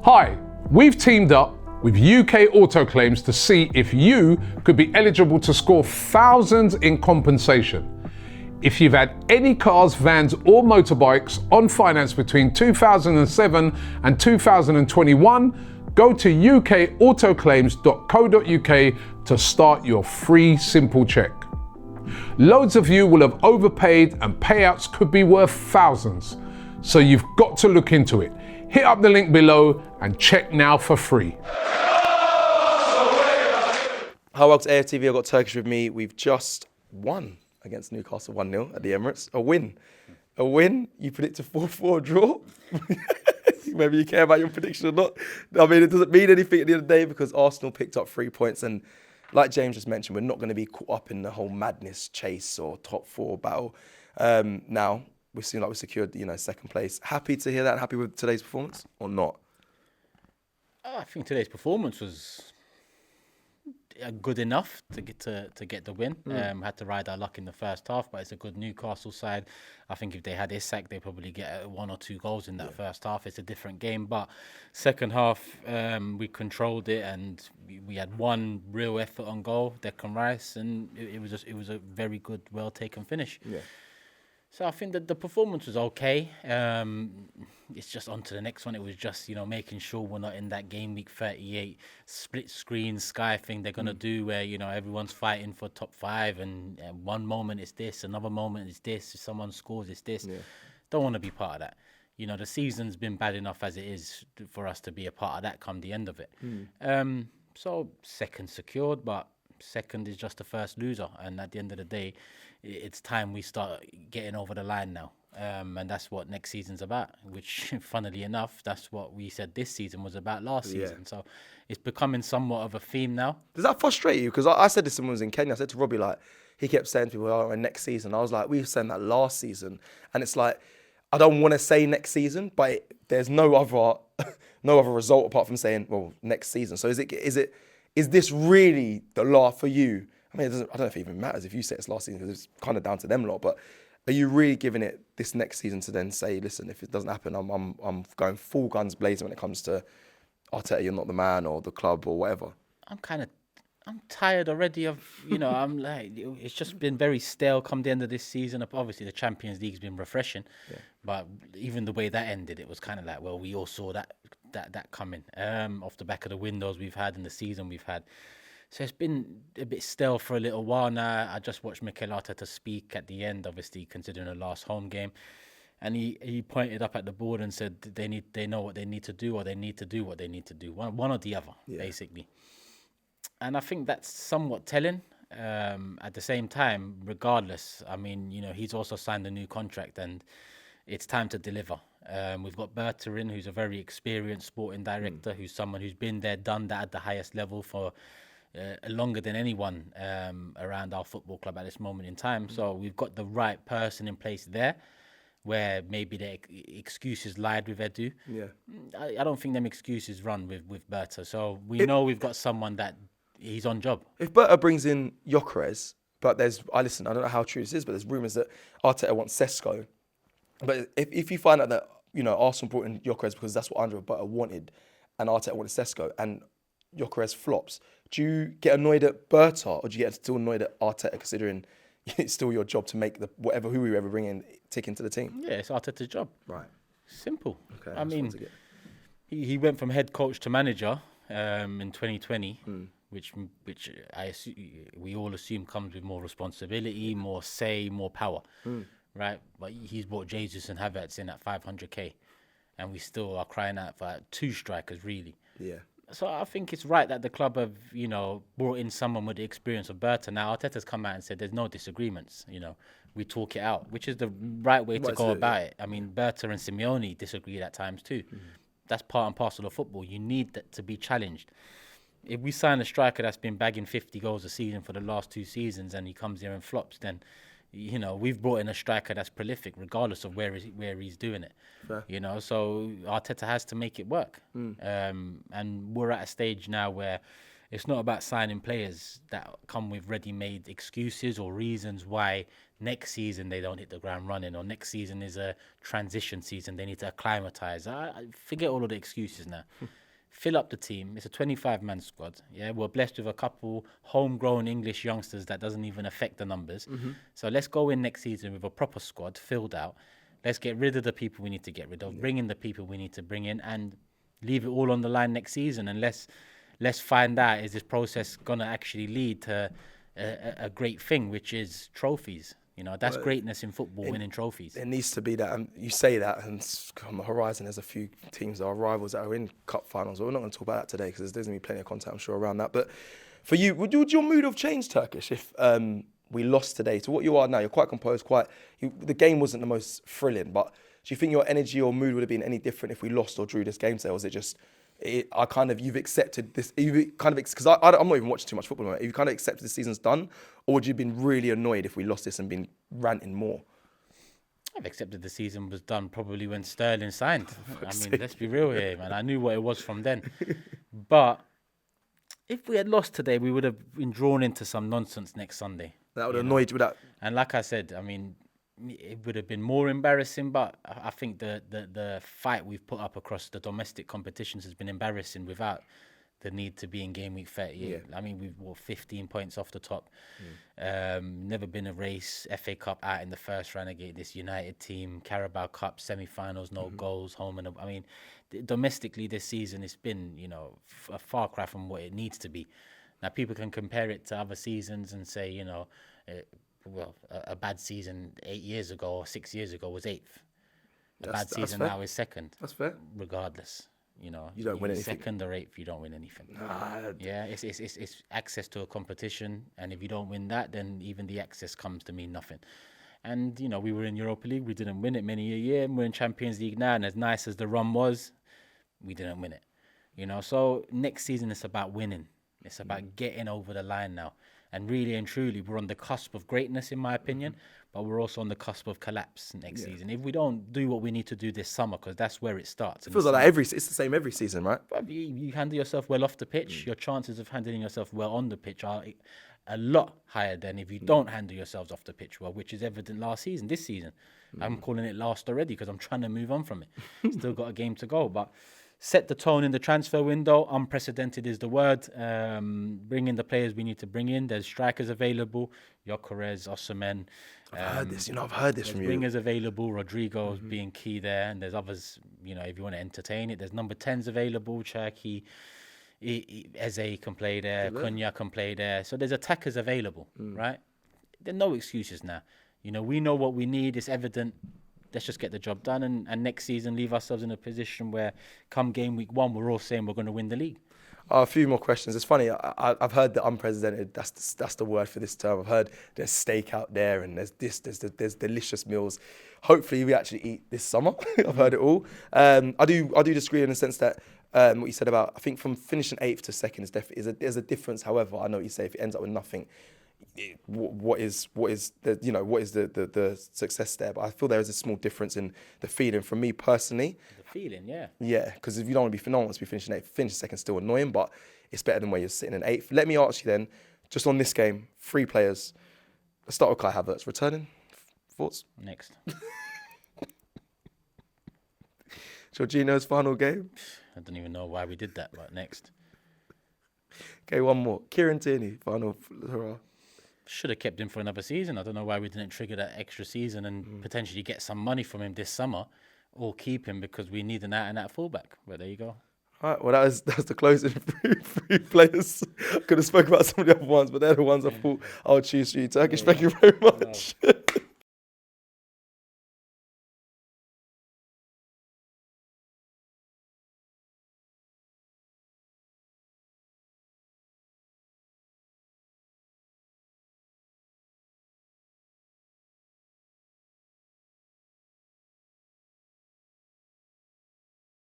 Hi, we've teamed up with UK Auto Claims to see if you could be eligible to score thousands in compensation. If you've had any cars, vans or motorbikes on finance between 2007 and 2021, go to ukautoclaims.co.uk to start your free simple check. Loads of you will have overpaid and payouts could be worth thousands, so you've got to look into it. Hit up the link below and check now for free. Hi, welcome to AFTV. I've got Turkish with me. We've just won against Newcastle 1-0 at the Emirates. A win. A win. You predict a 4-4 draw. Whether you care about your prediction or not. I mean, it doesn't mean anything at the end of the day because Arsenal picked up 3 points. And like James just mentioned, we're not going to be caught up in the whole madness chase or top 4 battle. Now, we seem like we secured, second place. Happy to hear that? Happy with today's performance or not? I think today's performance was good enough to get the win. Had to ride our luck in the first half, but it's a good Newcastle side. I think if they had Isak, they probably get 1 or 2 goals in that first half. It's a different game, but second half we controlled it and we had one real effort on goal, Declan Rice, and it was a very good, well taken finish. Yeah. So I think that the performance was okay. It's just on to the next one. It was just, making sure we're not in that game week 38 split screen Sky thing they're going to do where, everyone's fighting for top 5 and one moment it's this, another moment it's this, if someone scores it's this. Yeah. Don't want to be part of that. The season's been bad enough as it is for us to be a part of that come the end of it. So second secured, but second is just the first loser. And at the end of the day, it's time we start getting over the line now. And that's what next season's about, which, funnily enough, that's what we said this season was about last season. So it's becoming somewhat of a theme now. Does that frustrate you? Because I said this when I was in Kenya. I said to Robbie, he kept saying to people, next season. I was like, we were saying that last season. And it's like, I don't want to say next season, but there's no other result apart from saying, well, next season. So is this really the last for you? I mean, I don't know if it even matters if you say it's last season because it's kind of down to them lot. But are you really giving it this next season to then say, listen, if it doesn't happen, I'm going full guns blazing when it comes to Arteta, you're not the man or the club or whatever? I'm tired already of, I'm like, it's just been very stale come the end of this season. Obviously, the Champions League's been refreshing, but even the way that ended, it was kind of like, well, we all saw that coming off the back of the windows we've had and the season we've had. So it's been a bit stale for a little while now. I just watched Mikel Arteta speak at the end, obviously considering the last home game, and he pointed up at the board and said they know what they need to do or they need to do what they need to do, one or the other, basically. And I think that's somewhat telling. At the same time, regardless, I mean, he's also signed a new contract and it's time to deliver. We've got Berta in, who's a very experienced sporting director, who's someone who's been there, done that at the highest level for longer than anyone around our football club at this moment in time. So we've got the right person in place there, where maybe the excuses lied with Edu. Yeah, I don't think them excuses run with Berta. So we know we've got someone that he's on job. If Berta brings in Gyökeres, but I don't know how true this is, but there's rumours that Arteta wants Sesko. But if you find out that Arsenal brought in Gyökeres because that's what Andre Berta wanted, and Arteta wanted Sesko, and Gyökeres flops, do you get annoyed at Berta or do you get still annoyed at Arteta considering it's still your job to make who we ever bring in tick into the team? Yeah, it's Arteta's job. Right. Simple. Okay. I mean, he went from head coach to manager in 2020, which we all assume comes with more responsibility, more say, more power, right? But he's brought Jesus and Havertz in at 500k, and we still are crying out for 2 strikers, really. Yeah. So I think it's right that the club have, brought in someone with the experience of Berta. Now, Arteta's come out and said there's no disagreements, we talk it out, which is the right way to go about it. I mean, Berta and Simeone disagreed at times too. That's part and parcel of football. You need that to be challenged. If we sign a striker that's been bagging 50 goals a season for the last 2 seasons and he comes here and flops, then we've brought in a striker that's prolific, regardless of where he's doing it. Fair. So Arteta has to make it work. And we're at a stage now where it's not about signing players that come with ready-made excuses or reasons why next season they don't hit the ground running, or next season is a transition season, they need to acclimatise. I forget all of the excuses now. Fill up the team. It's a 25-man squad. Yeah, we're blessed with a couple homegrown English youngsters that doesn't even affect the numbers. So let's go in next season with a proper squad filled out. Let's get rid of the people we need to get rid of, bring in the people we need to bring in, and leave it all on the line next season. And let's find out, is this process going to actually lead to a great thing, which is trophies. You know, that's greatness in football, winning trophies. There needs to be that, and you say that, and on the horizon, there's a few teams that are rivals that are in cup finals. But we're not going to talk about that today because there's going to be plenty of content, I'm sure, around that. But for you, would your mood have changed, Turkish, if we lost today to what you are now? You're quite composed, the game wasn't the most thrilling, but do you think your energy or mood would have been any different if we lost or drew this game today? Or was it just, you've accepted this, because I'm not even watching too much football, mate. You kind of accepted the season's done, or would you have been really annoyed if we lost this and been ranting more? I've accepted the season was done probably when Sterling signed. I mean, let's be real here, man. I knew what it was from then. But if we had lost today, we would have been drawn into some nonsense next Sunday. That would have annoyed you with that. And like I said, I mean, it would have been more embarrassing, but I think the fight we've put up across the domestic competitions has been embarrassing without the need to be in game week 38. Yeah. I mean, we've 15 points off the top. Never been a race. FA Cup out in the first round against this United team. Carabao Cup semi-finals, no goals, home and I mean, domestically this season it's been, you know, a far cry from what it needs to be. Now people can compare it to other seasons and say, you know, a bad season 8 years ago or 6 years ago was 8th. A bad season now is 2nd. That's fair. Regardless. You know, you don't win anything. 2nd or 8th, you don't win anything. Yeah, it's access to a competition, and if you don't win that, then even the access comes to mean nothing. And you know, we were in Europa League, we didn't win it many a year. And we're in Champions League now, and as nice as the run was, we didn't win it. You know, so next season it's about winning. It's about getting over the line now. And really and truly, we're on the cusp of greatness, in my opinion, but we're also on the cusp of collapse next season. If we don't do what we need to do this summer, because that's where it starts. It feels like it's the same every season, right? But you handle yourself well off the pitch, your chances of handling yourself well on the pitch are a lot higher than if you don't handle yourselves off the pitch well, which is evident last season. This season, I'm calling it last already because I'm trying to move on from it. Still got a game to go, but set the tone in the transfer window. Unprecedented is the word. Bring in the players we need to bring in. There's strikers available. Gyökeres, Osimhen. I've heard this from you. Wingers available. Rodrigo's being key there. And there's others, you know, if you want to entertain it. There's number 10s available. Cherki, Eze can play there. Cunha can play there. So there's attackers available, right? There are no excuses now. You know, we know what we need. It's evident. Let's just get the job done and next season leave ourselves in a position where come game week 1, we're all saying we're going to win the league. A few more questions. It's funny, I've heard the unprecedented, that's the word for this term. I've heard there's steak out there and there's delicious meals. Hopefully we actually eat this summer. I've heard it all. I do disagree in the sense that what you said about, I think from finishing 8th to 2nd there's a difference. However, I know what you say, if it ends up with nothing, what is the success there? But I feel there is a small difference in the feeling from me personally. The feeling, yeah. Yeah, because if you don't want to be, no one wants to be finishing 8th. Finish 2nd still annoying, but it's better than where you're sitting in 8th. Let me ask you then, just on this game, 3 players. Let's start with Kai Havertz. Returning, thoughts? Next. Jorginho's final game. I don't even know why we did that, but next. Okay, one more. Kieran Tierney, final hurrah. Should have kept him for another season. I don't know why we didn't trigger that extra season and potentially get some money from him this summer, or keep him because we need an out-and-out fullback. But there you go. All right, well, that was the closing 3 players. I could have spoke about some of the other ones, but they're the ones I thought I would choose for you. Turkish, thank you very much.